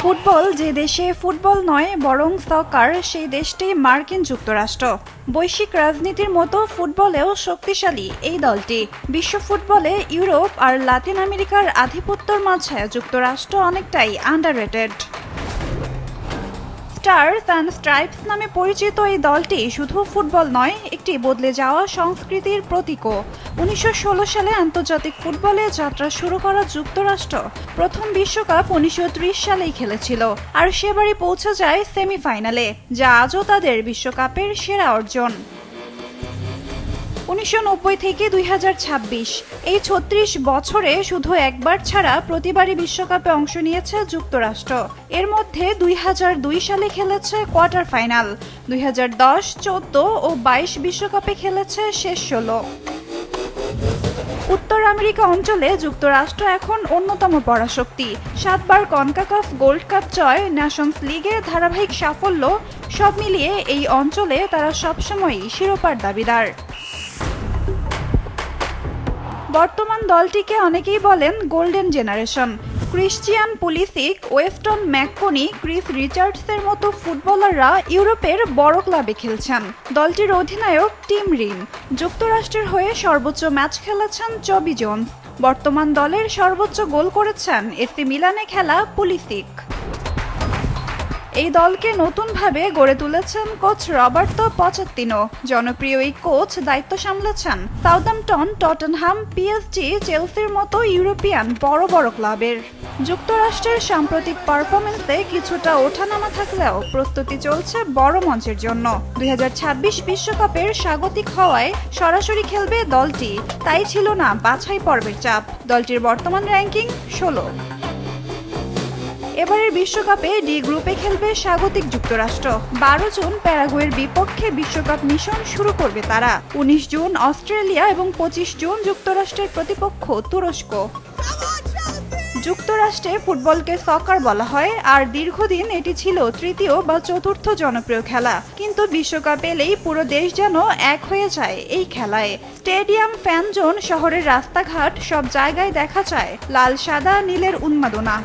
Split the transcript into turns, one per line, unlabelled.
Football যে দেশে football নয় বরং সকার, সেই দেশটি মার্কিন যুক্তরাষ্ট্র। বৈশ্বিক রাজনীতির মতো ফুটবলেও শক্তিশালী এই দলটি। বিশ্ব ফুটবলে ইউরোপ আর লাতিন আমেরিকার আধিপত্যের মাঝে যুক্তরাষ্ট্র অনেকটাই আন্ডাররেটেড। স্টারস অ্যান্ড স্ট্রাইপস নামে পরিচিত এই দলটি শুধু ফুটবল নয়, একটি বদলে যাওয়া সংস্কৃতির প্রতীকও। 1916 সালে আন্তর্জাতিক ফুটবলে যাত্রা শুরু করা যুক্তরাষ্ট্র প্রথম বিশ্বকাপ 1930 সালেই খেলেছিল, আর সেবারই পৌঁছে যায় সেমিফাইনালে, যা আজও তাদের বিশ্বকাপের সেরা অর্জন। 1990 থেকে 2026 এই 36 বছরে শুধু একবার ছাড়া প্রতিবারই বিশ্বকাপে অংশ নিয়েছে যুক্তরাষ্ট্র। এর মধ্যে 2002 সালে খেলেছে কোয়ার্টার ফাইনাল, 2010, 14 ও 22 বিশ্বকাপে খেলেছে শেষ 16। উত্তর আমেরিকা অঞ্চলে যুক্তরাষ্ট্র এখন অন্যতম পরাশক্তি। 7 বার কনকাকাফ গোল্ড কাপ জয়, নেশনস লিগে ধারাবাহিক সাফল্য, সব মিলিয়ে এই অঞ্চলে তারা সবসময়ই শিরোপার দাবিদার। বর্তমান দলটিকে অনেকেই বলেন golden generation. Christian Pulisic, Weston McKennie, Chris রিচার্ডসের মতো ফুটবলাররা ইউরোপের বড় ক্লাবে খেলছেন। দলটির অধিনায়ক টিম রিন যুক্তরাষ্ট্রের হয়ে সর্বোচ্চ ম্যাচ খেলেছেন চবি জোন্স। বর্তমান দলের সর্বোচ্চ গোল করেছেন এসি মিলানে খেলা পুলিসিক। এই দলকে নতুনভাবে গড়ে তুলেছেন কোচ রবার্তো পচাত্তিনো। জনপ্রিয় এই কোচ দায়িত্ব সামলেছেন সাউদাম্পটন, টটেনহাম, পিএসজি, চেলসির মতো ইউরোপিয়ান বড় বড় ক্লাবের। যুক্তরাষ্ট্রের সাম্প্রতিক পারফরমেন্সে কিছুটা ওঠানামা থাকলেও প্রস্তুতি চলছে বড় মঞ্চের জন্য। 2026 বিশ্বকাপের স্বাগতিক হওয়ায় সরাসরি খেলবে দলটি, তাই ছিল না বাছাই পর্বের চাপ। দলটির বর্তমান র্যাঙ্কিং 16। এবারের বিশ্বকাপে ডি গ্রুপে খেলবে স্বাগতিক যুক্তরাষ্ট্র। 12 জুন প্যারাগুয়ের বিপক্ষে বিশ্বকাপ মিশন শুরু করবে তারা। 19 জুন অস্ট্রেলিয়া এবং 25 জুন যুক্তরাষ্ট্রের প্রতিপক্ষ তুরস্ক। যুক্তরাষ্ট্রে ফুটবলকে সকার বলা হয়, আর দীর্ঘদিন এটি ছিল তৃতীয় বা চতুর্থ জনপ্রিয় খেলা। কিন্তু বিশ্বকাপ এলেই পুরো দেশ যেন এক হয়ে যায় এই খেলায়। স্টেডিয়াম, ফ্যান জোন, শহরের রাস্তাঘাট সব জায়গায় দেখা যায় লাল সাদা নীলের উন্মাদনা।